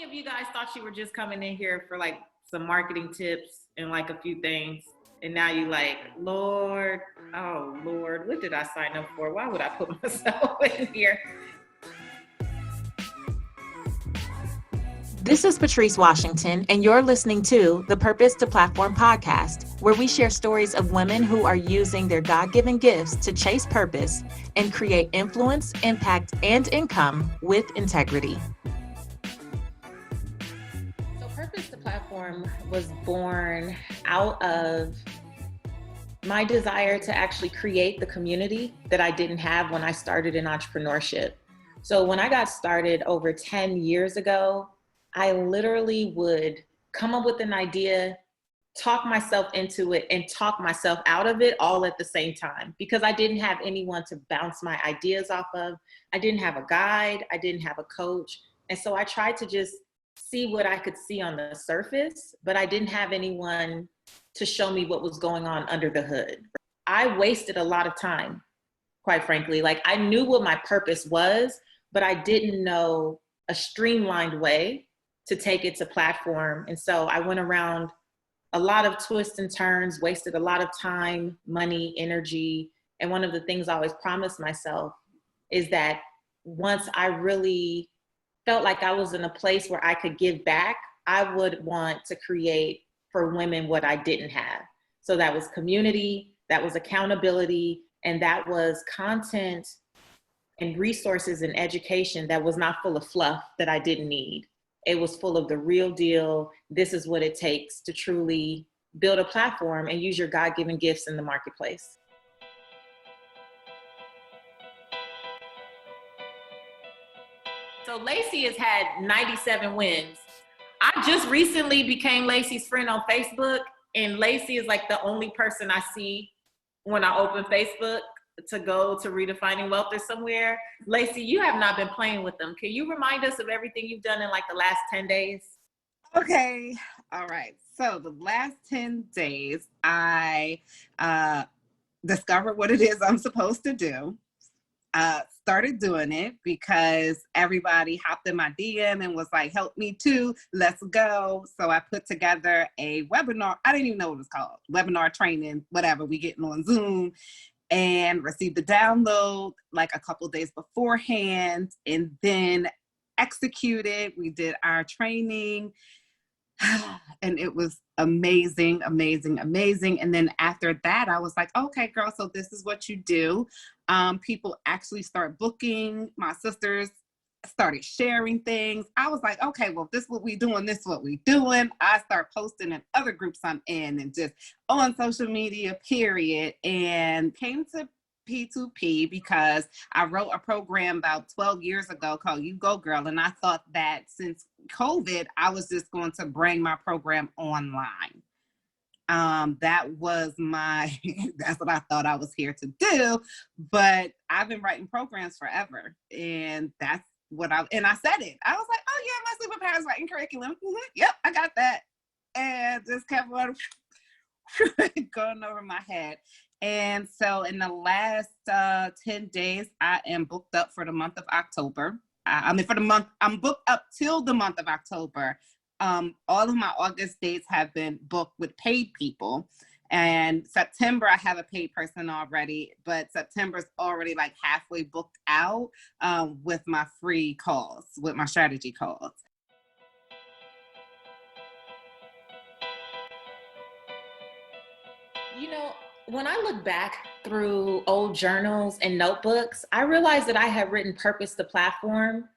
many of you guys thought you were just coming in here for like some marketing tips and like a few things? And now you like, Lord, oh Lord, what did I sign up for? Why would I put myself in here? This is Patrice Washington, and you're listening to the Purpose to Platform podcast, where we share stories of women who are using their God-given gifts to chase purpose and create influence, impact, and income with integrity. So Purpose to Platform was born out of my desire to actually create the community that I didn't have when I started in entrepreneurship. So when I got started over 10 years ago, I literally would come up with an idea, talk myself into it, and talk myself out of it all at the same time because I didn't have anyone to bounce my ideas off of. I didn't have a guide. I didn't have a coach. And so I tried to just see what I could see on the surface, but I didn't have anyone to show me what was going on under the hood. I wasted a lot of time, quite frankly. Like I knew what my purpose was, but I didn't know a streamlined way to take it to platform. And so I went around a lot of twists and turns, wasted a lot of time, money, energy. And one of the things I always promised myself is that once I really felt like I was in a place where I could give back, I would want to create for women what I didn't have. So that was community, that was accountability, and that was content and resources and education that was not full of fluff that I didn't need. It was full of the real deal. This is what it takes to truly build a platform and use your God-given gifts in the marketplace. So Lacy has had 97 wins. I just recently became Lacy's friend on Facebook, and Lacy is like the only person I see when I open Facebook to go to Redefining Wealth or somewhere. Lacy, you have not been playing with them. Can you remind us of everything you've done in like the last 10 days? Okay. All right. So the last 10 days, I discovered what it is I'm supposed to do. Started doing it because everybody hopped in my DM and was like, help me too, let's go. So I put together a webinar. I didn't even know what it was called. Webinar training, whatever, we getting on Zoom, and received the download like a couple days beforehand and then executed. We did our training and it was amazing, amazing, amazing. And then after that, I was like, okay, girl, so this is what you do. People actually start booking. My sisters started sharing things. I was like, okay, well, this is what we doing. This is what we doing. I start posting in other groups I'm in and just on social media, period. And came to P2P because I wrote a program about 12 years ago called You Go Girl. And I thought that since COVID, I was just going to bring my program online. That was that's what I thought I was here to do. But I've been writing programs forever. And that's and I said it. I was like, oh yeah, my superpower is writing curriculum. Mm-hmm. Yep, I got that. And just kept on going over my head. And so in the last 10 days, I am booked up for the month of October. I'm booked up till the month of October. All of my August dates have been booked with paid people. And September, I have a paid person already, but September's already like halfway booked out with my free calls, with my strategy calls. You know, when I look back through old journals and notebooks, I realized that I had written Purpose to Platform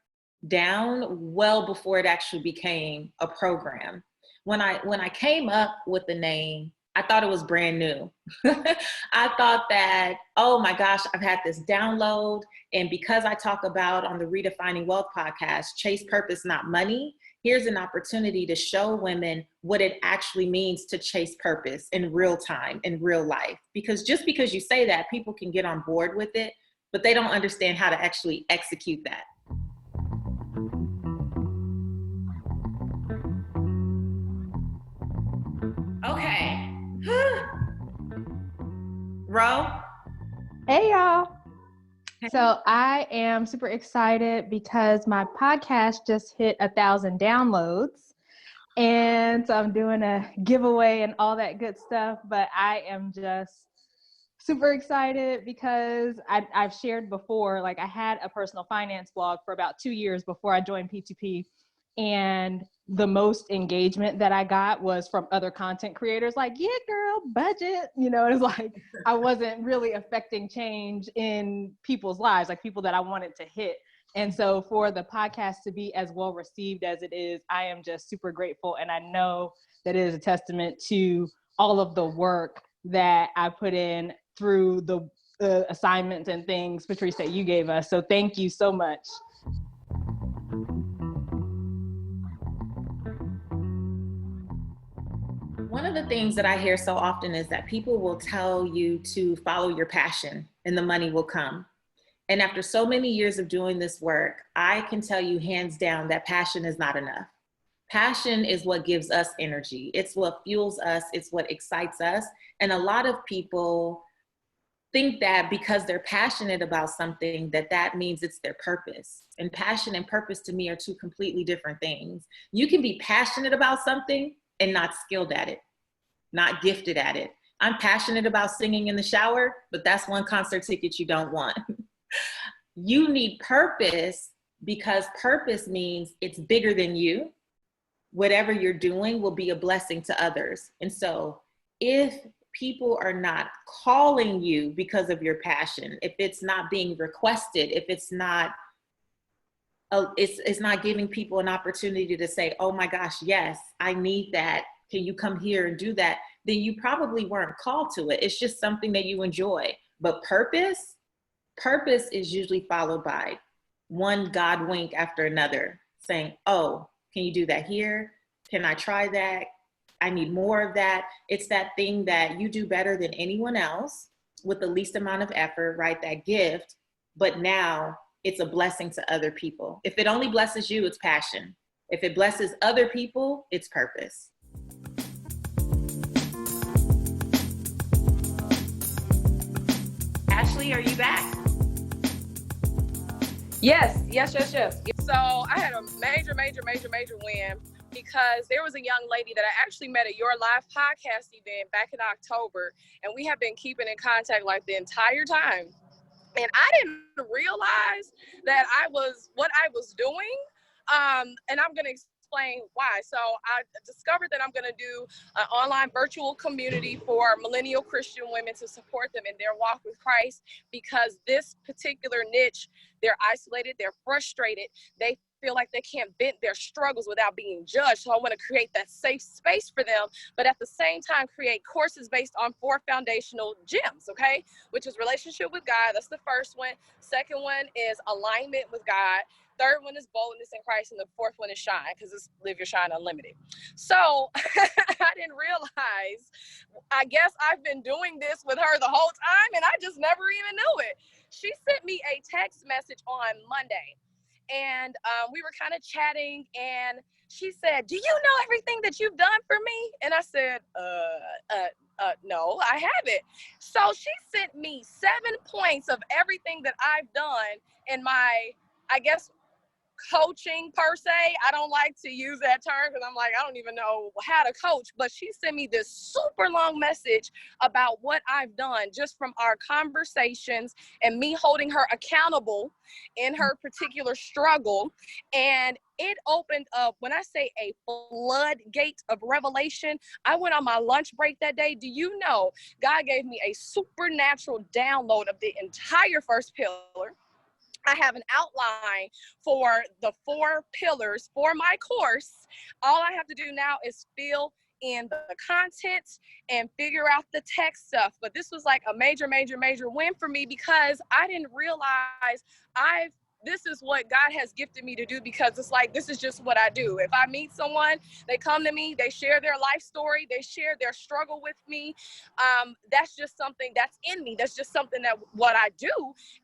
down well before it actually became a program. When I came up with the name, I thought it was brand new. I thought that, oh my gosh, I've had this download. And because I talk about on the Redefining Wealth podcast, chase purpose, not money, here's an opportunity to show women what it actually means to chase purpose in real time, in real life. Because just because you say that, people can get on board with it, but they don't understand how to actually execute that. Okay. Ro? Hey, y'all. So I am super excited because my podcast just hit 1,000 downloads. And so I'm doing a giveaway and all that good stuff. But I am just super excited because I've shared before, like I had a personal finance blog for about 2 years before I joined P2P. And the most engagement that I got was from other content creators like, yeah, girl, budget. It's like I wasn't really affecting change in people's lives, like people that I wanted to hit. And so for the podcast to be as well received as it is, I am just super grateful. And I know that it is a testament to all of the work that I put in through the assignments and things, Patrice, that you gave us. So thank you so much. One of the things that I hear so often is that people will tell you to follow your passion and the money will come. And after so many years of doing this work, I can tell you hands down that passion is not enough. Passion is what gives us energy. It's what fuels us. It's what excites us. And a lot of people think that because they're passionate about something, that means it's their purpose. And passion and purpose to me are two completely different things. You can be passionate about something and not skilled at it, not gifted at it. I'm passionate about singing in the shower, but that's one concert ticket you don't want. You need purpose because purpose means it's bigger than you. Whatever you're doing will be a blessing to others. And so if people are not calling you because of your passion, if it's not being requested, if it's not it's not giving people an opportunity to say, oh my gosh, yes, I need that. Can you come here and do that? Then you probably weren't called to it. It's just something that you enjoy. But purpose is usually followed by one God wink after another saying, oh, can you do that here? Can I try that? I need more of that. It's that thing that you do better than anyone else with the least amount of effort, right? That gift, but now it's a blessing to other people. If it only blesses you, it's passion. If it blesses other people, it's purpose. Ashley, are you back? Yes. So I had a major win because there was a young lady that I actually met at your live podcast event back in October, and we have been keeping in contact like the entire time. And I didn't realize that what I was doing. And I'm going to explain why. So I discovered that I'm going to do an online virtual community for millennial Christian women to support them in their walk with Christ, because this particular niche, they're isolated, they're frustrated, they feel like they can't vent their struggles without being judged. So I want to create that safe space for them, but at the same time create courses based on 4 foundational gems, okay? Which is relationship with God. That's the first one. Second one is alignment with God. Third one is boldness in Christ. And the fourth one is shine, because it's live your shine unlimited. So I didn't realize, I guess I've been doing this with her the whole time and I just never even knew it. She sent me a text message on Monday. And we were kind of chatting, and she said, do you know everything that you've done for me? And I said, no, I haven't. So she sent me 7 points of everything that I've done in my, I guess, coaching per se. I don't like to use that term because I'm like, I don't even know how to coach, but she sent me this super long message about what I've done just from our conversations and me holding her accountable in her particular struggle. And it opened up, when I say a floodgate of revelation, I went on my lunch break that day. Do you know, God gave me a supernatural download of the entire first pillar. I have an outline for the 4 pillars for my course. All I have to do now is fill in the content and figure out the text stuff. But this was like a major win for me, because I didn't realize I've this is what God has gifted me to do, because it's like, this is just what I do. If I meet someone, they come to me, they share their life story, they share their struggle with me. That's just something that's in me. That's just something that what I do.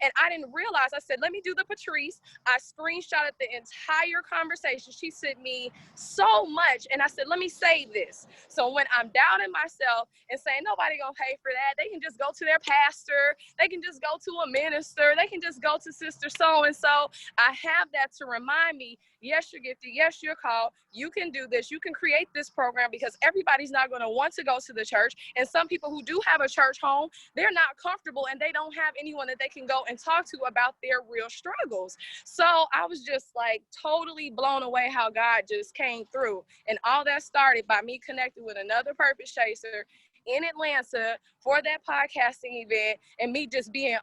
And I didn't realize, I said, let me do the Patrice. I screenshotted the entire conversation. She sent me so much. And I said, let me save this. So when I'm doubting myself and saying, nobody gonna pay for that, they can just go to their pastor, they can just go to a minister, they can just go to sister so-and-so. I have that to remind me, yes, you're gifted, yes, you're called, you can do this, you can create this program, because everybody's not going to want to go to the church. And some people who do have a church home, they're not comfortable and they don't have anyone that they can go and talk to about their real struggles. So I was just like totally blown away how God just came through. And all that started by me connecting with another purpose chaser in Atlanta for that podcasting event, and me just being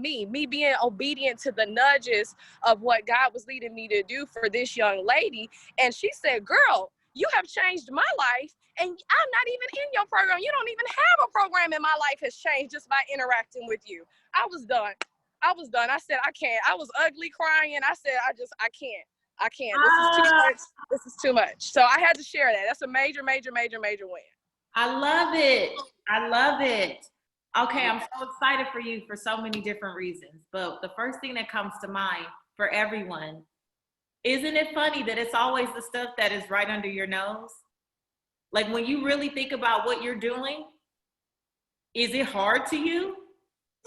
me being obedient to the nudges of what God was leading me to do for this young lady. And she said, girl, you have changed my life, and I'm not even in your program. You don't even have a program, and my life has changed just by interacting with you. I was done. I said, I can't. I was ugly crying. I said, I can't. This is too much. This is too much. So I had to share that. That's a major, major, major, major win. I love it. I love it. Okay, I'm so excited for you for so many different reasons. But the first thing that comes to mind for everyone, isn't it funny that it's always the stuff that is right under your nose? Like when you really think about what you're doing, is it hard to you?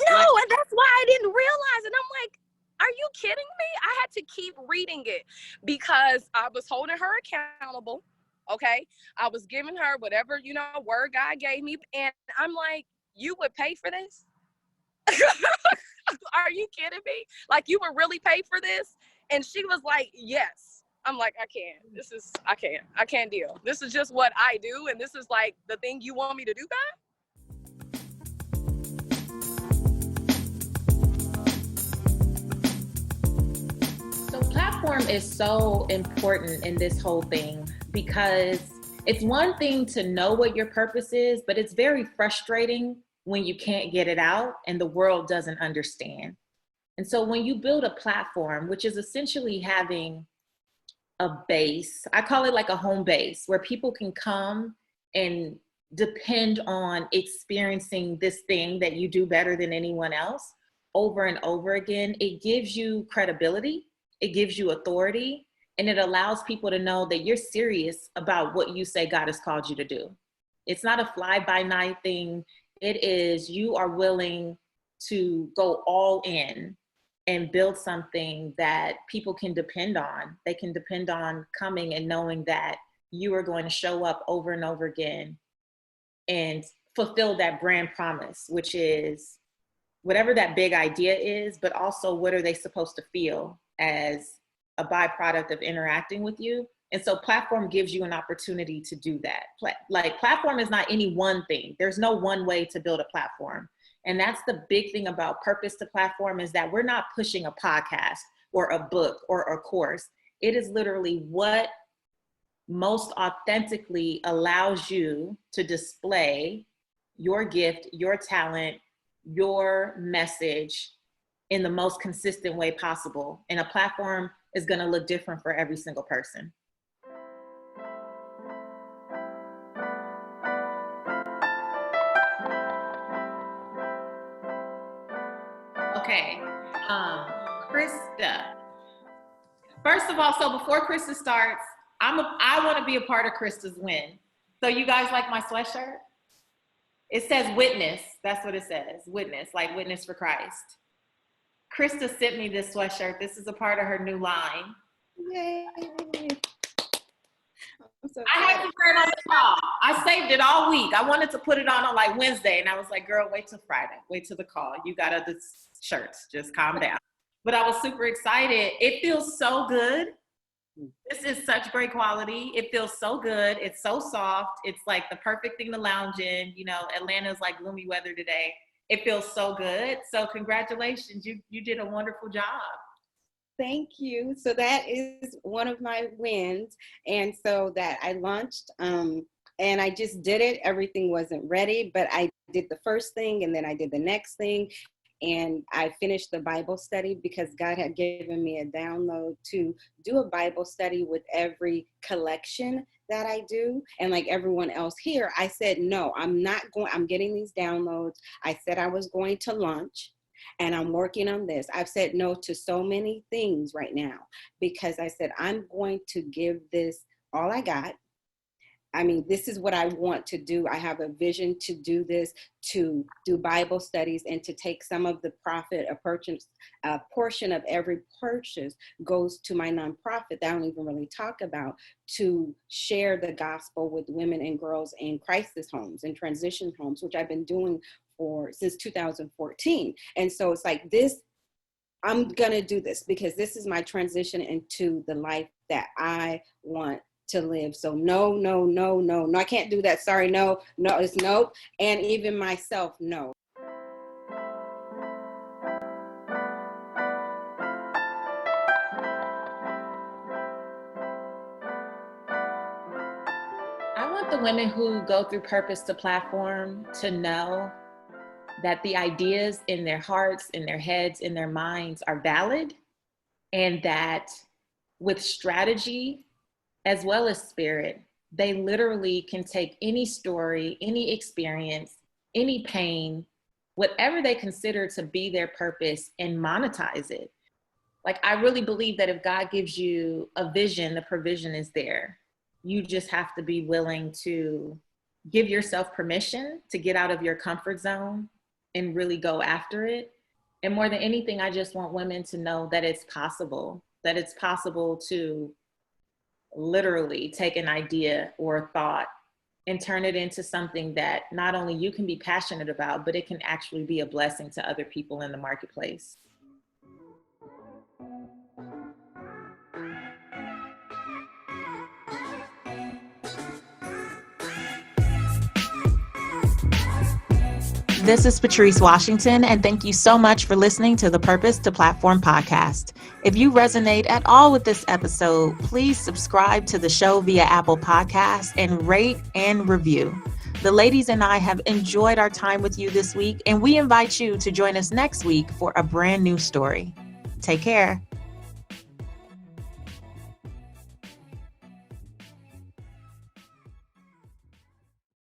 No, and that's why I didn't realize it. I'm like, are you kidding me? I had to keep reading it because I was holding her accountable. Okay, I was giving her whatever, word God gave me. And I'm like, you would pay for this? Are you kidding me? Like, you would really pay for this? And she was like, yes. I'm like, I can't deal. This is just what I do. And this is like the thing you want me to do, God? So platform is so important in this whole thing, because it's one thing to know what your purpose is, but it's very frustrating when you can't get it out and the world doesn't understand. And so when you build a platform, which is essentially having a base, I call it like a home base, where people can come and depend on experiencing this thing that you do better than anyone else over and over again, it gives you credibility, it gives you authority, and it allows people to know that you're serious about what you say God has called you to do. It's not a fly-by-night thing. It is, you are willing to go all in and build something that people can depend on. They can depend on coming and knowing that you are going to show up over and over again and fulfill that brand promise, which is whatever that big idea is, but also what are they supposed to feel as a byproduct of interacting with you. And so platform gives you an opportunity to do that. Like platform is not any one thing. There's no one way to build a platform. And that's the big thing about purpose to platform, is that we're not pushing a podcast or a book or a course. It is literally what most authentically allows you to display your gift, your talent, your message in the most consistent way possible. And a platform is going to look different for every single person. Okay, Krista. First of all, so before Krista starts, I want to be a part of Krista's win. So you guys like my sweatshirt? It says witness. That's what it says. Witness, like witness for Christ. Krista sent me this sweatshirt. This is a part of her new line. Yay. I had to wear it on the call. I saved it all week. I wanted to put it on like Wednesday, and I was like, girl, wait till Friday. Wait till the call. You got other shirts. Just calm down. But I was super excited. It feels so good. This is such great quality. It feels so good. It's so soft. It's like the perfect thing to lounge in. Atlanta's like gloomy weather today. It feels so good. So congratulations. You did a wonderful job. Thank you. So that is one of my wins. And so that I launched and I just did it. Everything wasn't ready, but I did the first thing and then I did the next thing. and I finished the Bible study because God had given me a download to do a Bible study with every collection that I do. And like everyone else here, I said, no, I'm getting these downloads. I said I was going to launch, and I'm working on this. I've said no to so many things right now because I said, I'm going to give this all I got. I mean, this is what I want to do. I have a vision to do this, to do Bible studies, and to take some of the profit, a portion of every purchase goes to my nonprofit that I don't even really talk about, to share the gospel with women and girls in crisis homes and transition homes, which I've been doing since 2014. And so it's like this, I'm going to do this because this is my transition into the life that I want to live. So no, I can't do that. Sorry, no, it's nope. And even myself, no. I want the women who go through Purpose to Platform to know that the ideas in their hearts, in their heads, in their minds are valid, and that with strategy as well as spirit, they literally can take any story, any experience, any pain, whatever they consider to be their purpose, and monetize it. Like, I really believe that if God gives you a vision, the provision is there. You just have to be willing to give yourself permission to get out of your comfort zone and really go after it. And more than anything, I just want women to know that it's possible to literally take an idea or a thought and turn it into something that not only you can be passionate about, but it can actually be a blessing to other people in the marketplace. This is Patrice Washington, and thank you so much for listening to the Purpose to Platform podcast. If you resonate at all with this episode, please subscribe to the show via Apple Podcasts and rate and review. The ladies and I have enjoyed our time with you this week, and we invite you to join us next week for a brand new story. Take care.